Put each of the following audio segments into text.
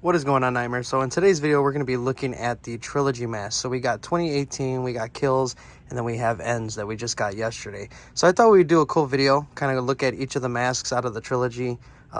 What is going on, Nightmare? So in today's video, we're going to be looking at the Trilogy mask. So we got 2018, we got Kills, and then we have Ends that we just got yesterday. So I thought we'd do a cool video, kind of look at each of the masks out of the Trilogy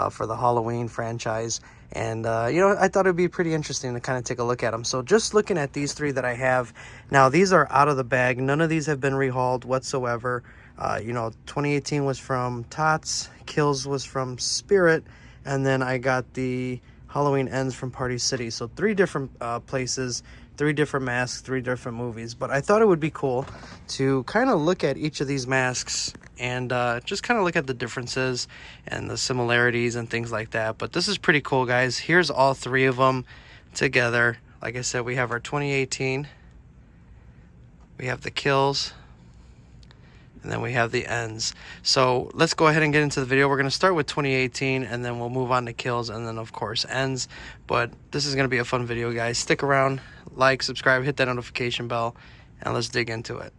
for the Halloween franchise. And, I thought it'd be pretty interesting to kind of take a look at them. So just looking at these three that I have, now these are out of the bag. None of these have been rehauled whatsoever. 2018 was from Tots, Kills was from Spirit, and then I got the Halloween Ends from Party City. So three different places, three different masks, three different movies. But I thought it would be cool to kind of look at each of these masks and just kind of look at the differences and the similarities and things like that. But this is pretty cool, guys. Here's all three of them together. Like I said, we have our 2018, we have the Kills, and then we have the Ends. So let's go ahead and get into the video. We're going to start with 2018, and then we'll move on to Kills, and then of course Ends. But this is going to be a fun video, guys. Stick around, like, subscribe, hit that notification bell, and let's dig into it.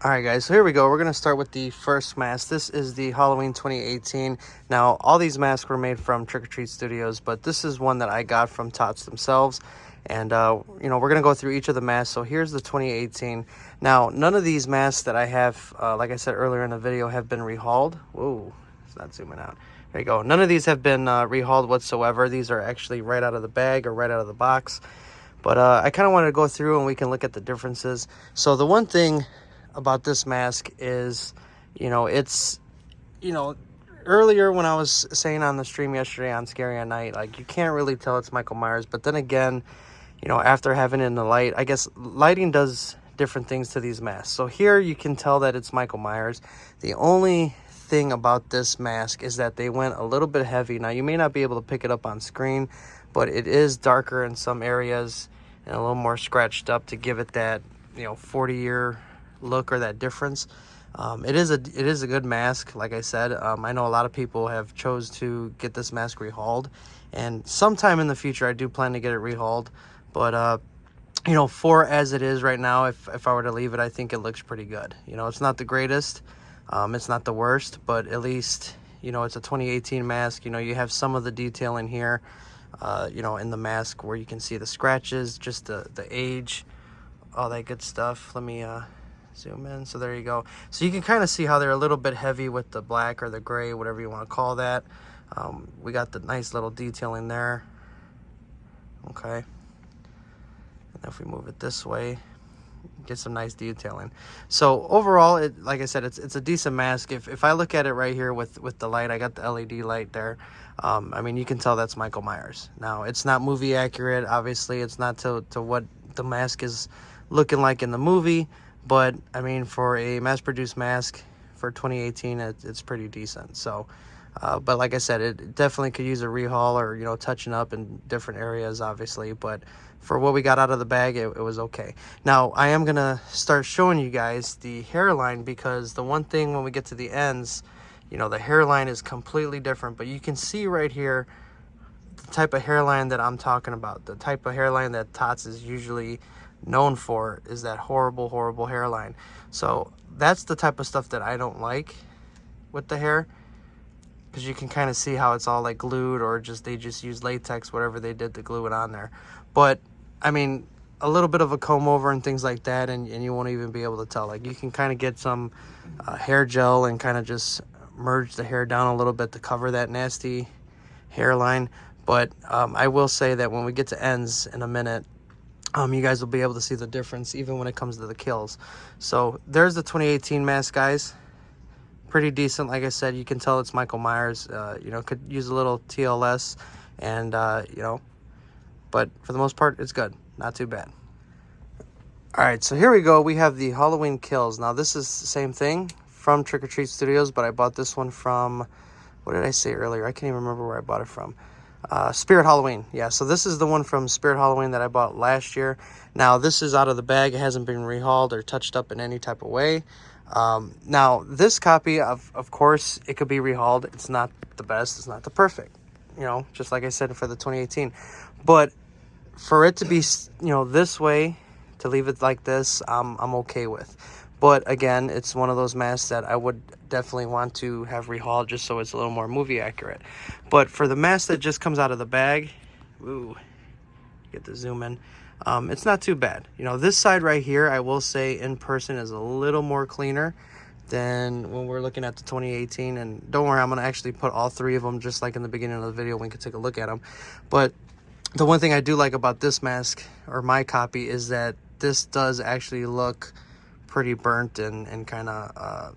Alright, guys, so here we go. We're going to start with the first mask. This is the Halloween 2018. Now, all these masks were made from Trick or Treat Studios, but this is one that I got from Tots themselves. And, we're going to go through each of the masks. So here's the 2018. Now, none of these masks that I have, like I said earlier in the video, have been rehauled. Whoa, it's not zooming out. There you go. None of these have been rehauled whatsoever. These are actually right out of the bag or right out of the box. But I kind of wanted to go through and we can look at the differences. So the one thing about this mask is, earlier when I was saying on the stream yesterday on Scary at Night, like, you can't really tell it's Michael Myers. But then again, after having it in the light, I guess lighting does different things to these masks. So here you can tell that it's Michael Myers. The only thing about this mask is that they went a little bit heavy. Now, you may not be able to pick it up on screen, but it is darker in some areas and a little more scratched up to give it that, 40-year look or that difference. It is a good mask. Like I said, I know a lot of people have chose to get this mask rehauled, and sometime in the future I do plan to get it rehauled. But for as it is right now, if I were to leave it, I think it looks pretty good. It's not the greatest, it's not the worst, but at least it's a 2018 mask. You have some of the detail in here, in the mask where you can see the scratches, just the age, all that good stuff. Let me zoom in. So there you go. So you can kind of see how they're a little bit heavy with the black or the gray, whatever you want to call that. We got the nice little detailing there. Okay. And if we move it this way, get some nice detailing. So overall, like I said, it's a decent mask. If I look at it right here with the light, I got the LED light there. You can tell that's Michael Myers. Now, it's not movie accurate. Obviously, it's not to what the mask is looking like in the movie. But, for a mass-produced mask for 2018, it's pretty decent. So, but like I said, it definitely could use a rehaul or, touching up in different areas, obviously. But for what we got out of the bag, it was okay. Now, I am going to start showing you guys the hairline, because the one thing when we get to the Ends, the hairline is completely different. But you can see right here the type of hairline that I'm talking about. The type of hairline that Tots is usually known for is that horrible hairline. So that's the type of stuff that I don't like with the hair, because you can kind of see how it's all like glued, or they just use latex, whatever they did to glue it on there. But a little bit of a comb over and things like that, and you won't even be able to tell. Like, you can kind of get some hair gel and kind of just merge the hair down a little bit to cover that nasty hairline. But I will say that when we get to Ends in a minute, you guys will be able to see the difference even when it comes to the Kills. So there's the 2018 mask, guys. Pretty decent. Like I said, you can tell it's Michael Myers. Could use a little TLS, and but for the most part, it's good. Not too bad. All right, so here we go. We have the Halloween Kills. Now, this is the same thing from Trick or Treat Studios, but I bought this one from, what did I say earlier? I can't even remember where I bought it from. Spirit Halloween. Yeah, so this is the one from Spirit Halloween that I bought last year. Now, this is out of the bag. It hasn't been rehauled or touched up in any type of way. Now, this copy, of course, it could be rehauled. It's not the best. It's not the perfect, just like I said for the 2018. But for it to be, this way, to leave it like this, I'm okay with. But again, it's one of those masks that I would definitely want to have rehauled just so it's a little more movie accurate. But for the mask that just comes out of the bag, ooh, get the zoom in, it's not too bad. You know, this side right here, I will say in person is a little more cleaner than when we're looking at the 2018. And don't worry, I'm going to actually put all three of them just like in the beginning of the video. We can take a look at them. But the one thing I do like about this mask, or my copy, is that this does actually look pretty burnt and kind of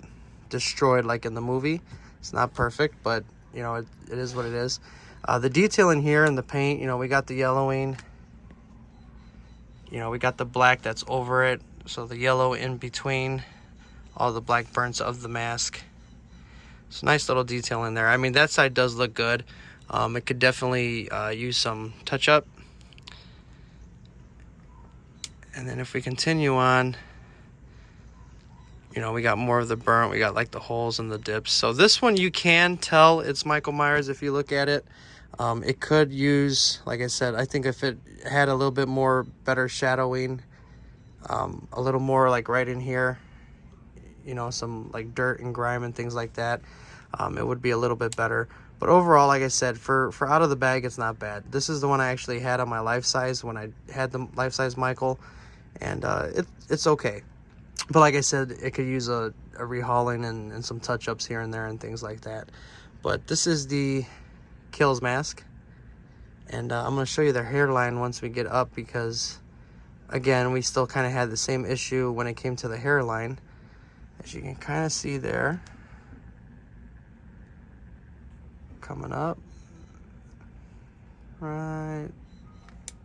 destroyed like in the movie. It's not perfect, but you know, it is what it is. The detailing here and the paint, you know, we got the yellowing, you know, we got the black that's over it, so the yellow in between all the black burns of the mask. It's a nice little detail in there. I mean, that side does look good. It could definitely use some touch up. And then if we continue on, you know, we got more of the burnt. We got like the holes and the dips. So this one, you can tell it's Michael Myers if you look at it. It could use, like I said, I think if it had a little bit more better shadowing, a little more like right in here, you know, some like dirt and grime and things like that, it would be a little bit better. But overall, like I said, for out of the bag, it's not bad. This is the one I actually had on my life size when I had the life size Michael, and it's okay. But like I said, it could use a rehauling and some touch-ups here and there and things like that. But this is the Kills mask, and I'm going to show you their hairline once we get up, because again, we still kind of had the same issue when it came to the hairline, as you can kind of see there. Coming up right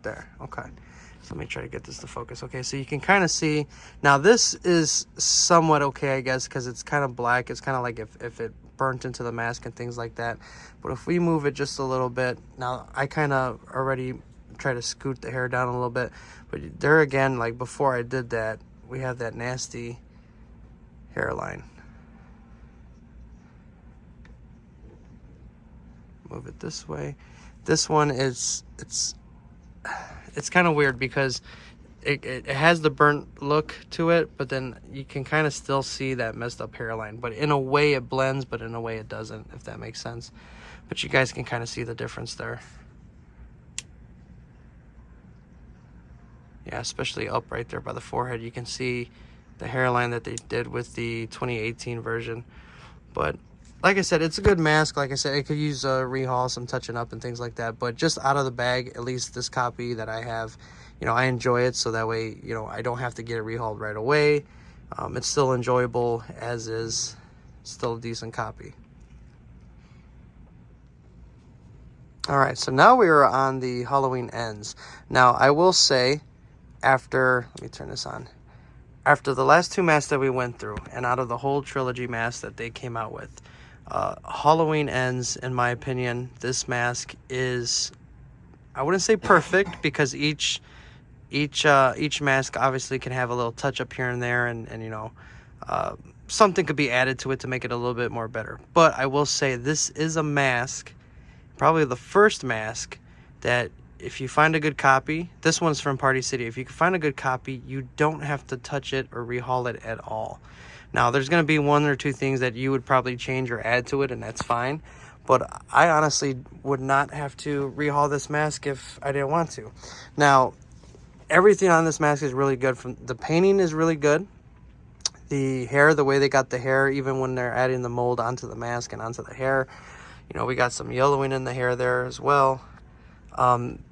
there. Okay, so let me try to get this to focus. Okay, so you can kind of see now, this is somewhat okay, I guess, because it's kind of black. It's kind of like if it burnt into the mask and things like that. But if we move it just a little bit, now I kind of already try to scoot the hair down a little bit, but there again, like before I did that, we have that nasty hairline. Move it this way. This one is, it's kind of weird because it has the burnt look to it, but then you can kind of still see that messed up hairline. But in a way it blends, but in a way it doesn't, if that makes sense. But you guys can kind of see the difference there. Yeah, especially up right there by the forehead, you can see the hairline that they did with the 2018 version. But like I said, it's a good mask. Like I said, it could use a rehaul, some touching up and things like that. But just out of the bag, at least this copy that I have, you know, I enjoy it. So that way, you know, I don't have to get it rehauled right away. It's still enjoyable as is. Still a decent copy. All right, so now we are on the Halloween Ends. Now, I will say, after, let me turn this on. After the last two masks that we went through, and out of the whole trilogy mask that they came out with, Halloween Ends, in my opinion, this mask is, I wouldn't say perfect, because each mask obviously can have a little touch up here and there, and you know, something could be added to it to make it a little bit more better. But I will say this is a mask, probably the first mask, that if you find a good copy, this one's from Party City, if you can find a good copy, you don't have to touch it or rehaul it at all. Now, there's going to be one or two things that you would probably change or add to it, and that's fine. But I honestly would not have to rehaul this mask if I didn't want to. Now, everything on this mask is really good. From the painting is really good. The hair, the way they got the hair, even when they're adding the mold onto the mask and onto the hair, you know, we got some yellowing in the hair there as well.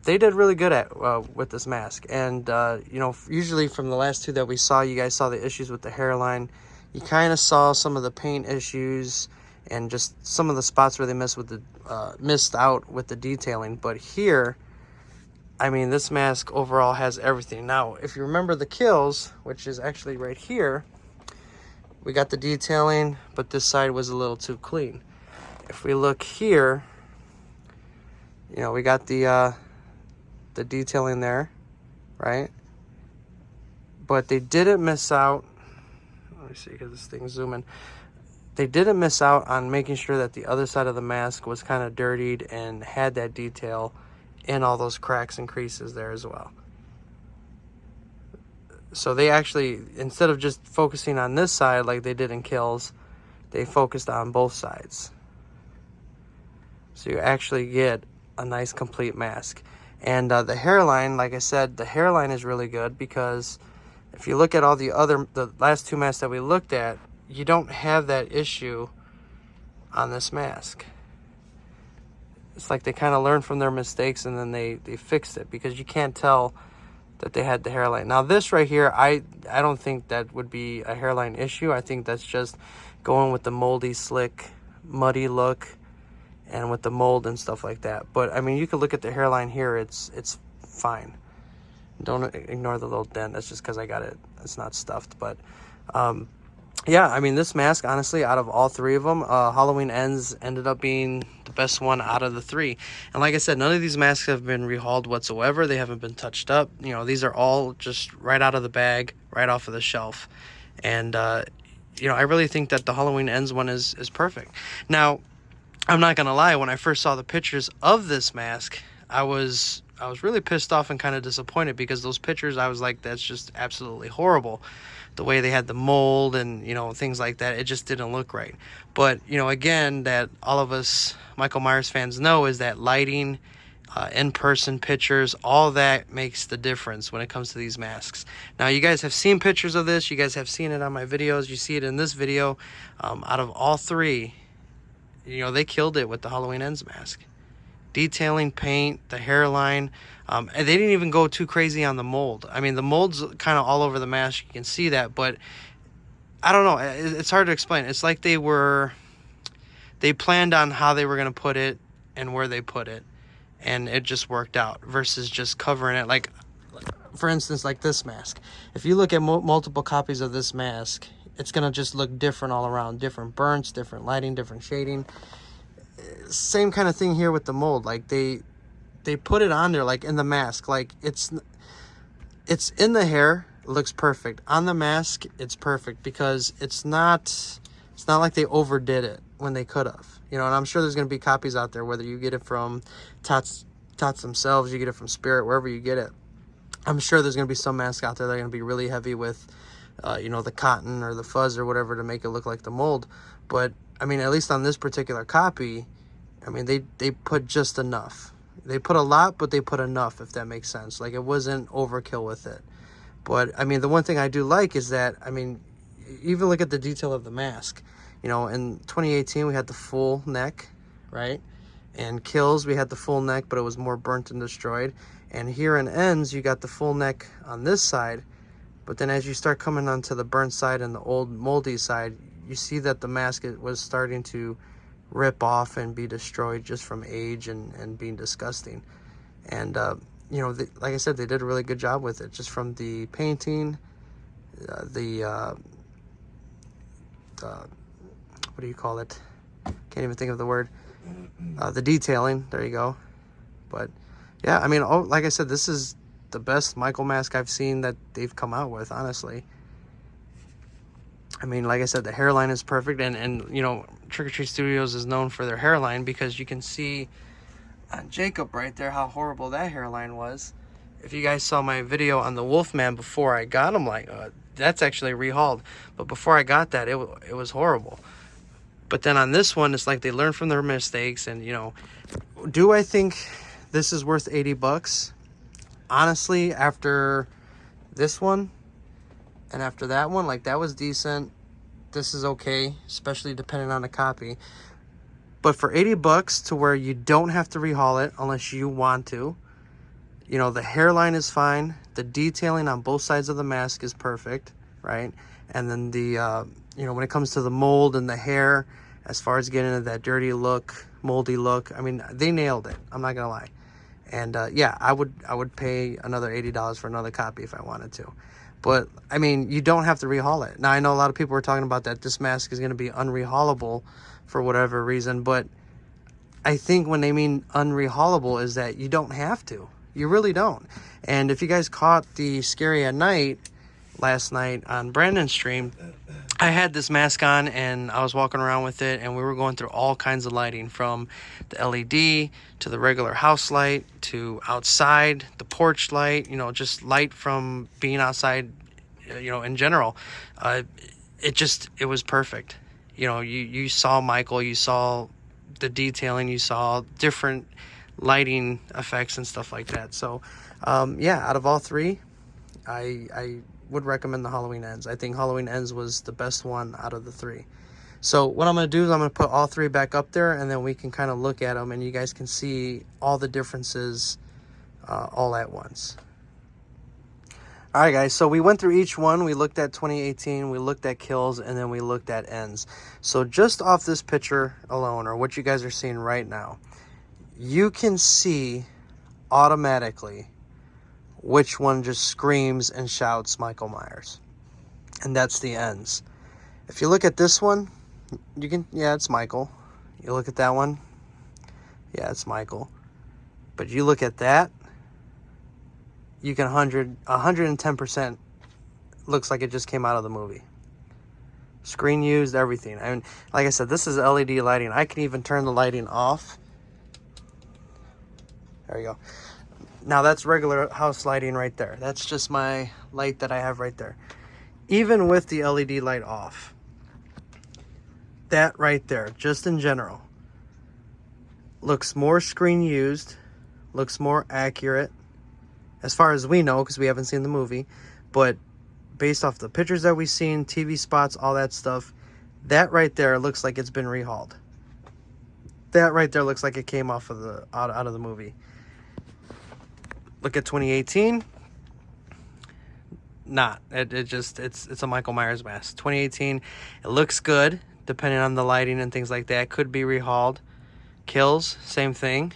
They did really good at with this mask. And you know, usually from the last two that we saw, you guys saw the issues with the hairline. You kind of saw some of the paint issues and just some of the spots where they missed out with the detailing. But here, I mean, this mask overall has everything. Now, if you remember the Kills, which is actually right here, we got the detailing, but this side was a little too clean. If we look here, you know, we got the detailing there, right? But they didn't miss out. Let me see, because this thing's zooming. They didn't miss out on making sure that the other side of the mask was kind of dirtied and had that detail in all those cracks and creases there as well. So they actually, instead of just focusing on this side like they did in Kills, they focused on both sides. So you actually get a nice complete mask. And the hairline, like I said, the hairline is really good because if you look at all the last two masks that we looked at, you don't have that issue on this mask. It's like they kind of learned from their mistakes and then they fixed it, because you can't tell that they had the hairline. Now this right here, I don't think that would be a hairline issue. I think that's just going with the moldy, slick, muddy look and with the mold and stuff like that. But I mean, you could look at the hairline here, it's fine. Don't ignore the little dent. That's just because I got it, it's not stuffed. But yeah, I mean, this mask, honestly, out of all three of them, Halloween Ends ended up being the best one out of the three. And like I said, none of these masks have been rehauled whatsoever. They haven't been touched up. You know, these are all just right out of the bag, right off of the shelf. And you know, I really think that the Halloween Ends one is perfect. Now, I'm not gonna lie, when I first saw the pictures of this mask, I was really pissed off and kind of disappointed, because those pictures, I was like, that's just absolutely horrible. The way they had the mold and, you know, things like that, it just didn't look right. But, you know, again, that all of us Michael Myers fans know is that lighting, in-person pictures, all that makes the difference when it comes to these masks. Now, you guys have seen pictures of this. You guys have seen it on my videos. You see it in this video. Out of all three, you know, they killed it with the Halloween Ends mask. Detailing, paint, the hairline, and they didn't even go too crazy on the mold. I mean, the mold's kind of all over the mask, you can see that, but I don't know, it's hard to explain. It's like they planned on how they were going to put it and where they put it, and it just worked out, versus just covering it. Like, for instance, like this mask, if you look at multiple copies of this mask, it's going to just look different all around, different burns, different lighting, different shading. Same kind of thing here with the mold. Like they put it on there, like in the mask, like it's in the hair, it looks perfect. On the mask, it's perfect, because it's not like they overdid it when they could have, you know. And I'm sure there's going to be copies out there, whether you get it from Tots themselves, you get it from Spirit, wherever you get it. I'm sure there's going to be some masks out there that are going to be really heavy with you know, the cotton or the fuzz or whatever to make it look like the mold. But I mean, at least on this particular copy, I mean, they put just enough. They put a lot, but they put enough, if that makes sense. Like, it wasn't overkill with it. But I mean, the one thing I do like is that, I mean, even look at the detail of the mask. You know, in 2018 we had the full neck, right? And Kills, we had the full neck, but it was more burnt and destroyed. And here in Ends, you got the full neck on this side, but then as you start coming onto the burnt side and the old moldy side, you see that the mask was starting to rip off and be destroyed just from age and being disgusting. And you know, like I said, they did a really good job with it, just from the painting, what do you call it, can't even think of the word, the detailing, there you go. But yeah, I mean, like I said, this is the best Michael mask I've seen that they've come out with, honestly. I mean, like I said, the hairline is perfect, and you know, Trick or Treat Studios is known for their hairline, because you can see on Jacob right there how horrible that hairline was. If you guys saw my video on the Wolfman before I got him, like, that's actually rehauled, but before I got that, it was horrible. But then on this one, it's like they learned from their mistakes. And you know, do I think this is worth 80 bucks? Honestly, after this one and after that one, like, that was decent. This is okay, especially depending on the copy. But for 80 bucks, to where you don't have to rehaul it unless you want to, you know, the hairline is fine, the detailing on both sides of the mask is perfect, right? And then the you know, when it comes to the mold and the hair, as far as getting into that dirty look, moldy look, I mean, they nailed it, I'm not gonna lie. And yeah, I would pay another $80 for another copy if I wanted to. But I mean, you don't have to rehaul it. Now, I know a lot of people are talking about that this mask is going to be unrehaulable for whatever reason, but I think when they mean unrehaulable is that you don't have to. You really don't. And if you guys caught the Scary at Night last night on Brandon's stream, I had this mask on and I was walking around with it, and we were going through all kinds of lighting, from the LED to the regular house light to outside, the porch light, you know, just light from being outside you know, in general. It was perfect. You know, you saw Michael, you saw the detailing, you saw different lighting effects and stuff like that. So yeah, out of all three, I would recommend the Halloween Ends. I think Halloween Ends was the best one out of the three. So what I'm going to do is I'm going to put all three back up there, and then we can kind of look at them, and you guys can see all the differences all at once. All right, guys, so we went through each one. We looked at 2018, we looked at kills, and then we looked at ends. So just off this picture alone, or what you guys are seeing right now, you can see automatically which one just screams and shouts Michael Myers. And that's the ends. If you look at this one, you can, yeah, it's Michael. You look at that one, yeah, it's Michael. But you look at that, you can 110% looks like it just came out of the movie. Screen used, everything. I mean, like I said, this is LED lighting. I can even turn the lighting off. There you go. Now that's regular house lighting right there. That's just my light that I have right there. Even with the LED light off, that right there, just in general, looks more screen used, looks more accurate, as far as we know, because we haven't seen the movie. But based off the pictures that we've seen, TV spots, all that stuff, that right there looks like it's been rehauled. That right there looks like it came off of the out of the movie. Look at 2018. Not. It's a Michael Myers mask. 2018, it looks good, depending on the lighting and things like that. Could be rehauled. Kills, same thing.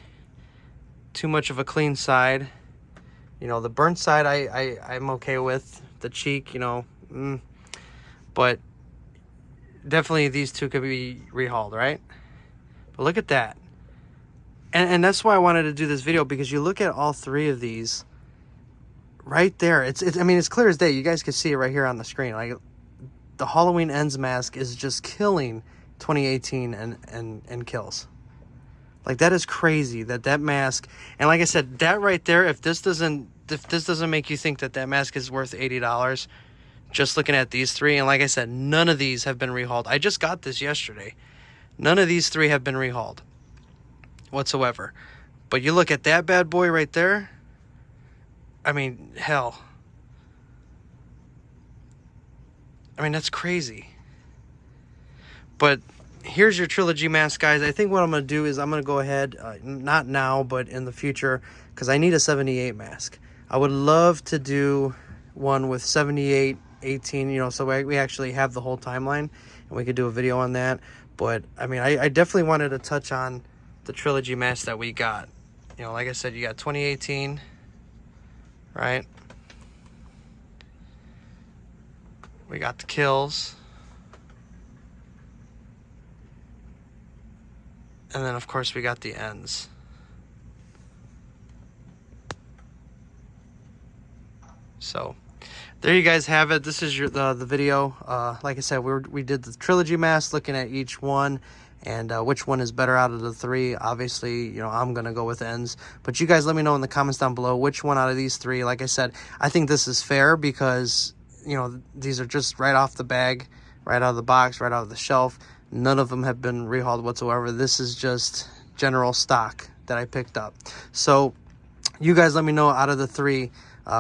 Too much of a clean side. You know, the burnt side I'm okay with. The cheek, you know, but definitely these two could be rehauled, right? But look at that. And that's why I wanted to do this video, because you look at all three of these right there. I mean, it's clear as day. You guys can see it right here on the screen. Like, the Halloween Ends mask is just killing 2018 and kills. Like, that is crazy that mask. And like I said, that right there, if this doesn't make you think that mask is worth $80, just looking at these three, and like I said, none of these have been rehauled. I just got this yesterday. None of these three have been rehauled whatsoever. But you look at that bad boy right there, I mean, hell. I mean, that's crazy. But here's your Trilogy mask, guys. I think what I'm going to do is I'm going to go ahead, not now, but in the future, because I need a 78 mask. I would love to do one with 78, 18, you know, so we actually have the whole timeline, and we could do a video on that. But, I mean, I definitely wanted to touch on the Trilogy mask that we got. You know, like I said, you got 2018, right? We got the kills. And then, of course, we got the ends. So, there you guys have it. This is the video. Like I said, we did the Trilogy mask, looking at each one and which one is better out of the three. Obviously, you know, I'm going to go with ends. But you guys let me know in the comments down below which one out of these three. Like I said, I think this is fair because, you know, these are just right off the bag, right out of the box, right out of the shelf. None of them have been rehauled whatsoever. This is just general stock that I picked up. So you guys let me know out of the three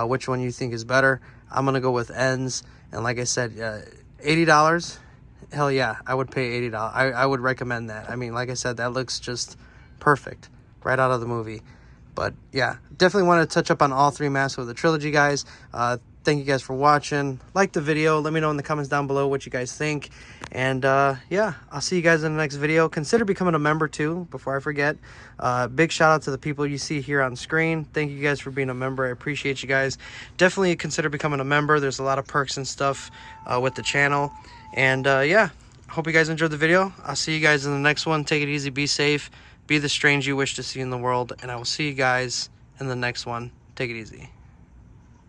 which one you think is better. I'm going to go with ends. And like I said, $80. Hell yeah, I would pay $80. I would recommend that. I mean, like I said, that looks just perfect right out of the movie. But yeah, definitely want to touch up on all three masks of the Trilogy, guys. Thank you guys for watching. Like the video. Let me know in the comments down below what you guys think. And yeah, I'll see you guys in the next video. Consider becoming a member too, before I forget. Big shout out to the people you see here on screen. Thank you guys for being a member. I appreciate you guys. Definitely consider becoming a member. There's a lot of perks and stuff with the channel. And yeah, hope you guys enjoyed the video. I'll see you guys in the next one. Take it easy. Be safe. Be the strange you wish to see in the world. And I will see you guys in the next one. Take it easy.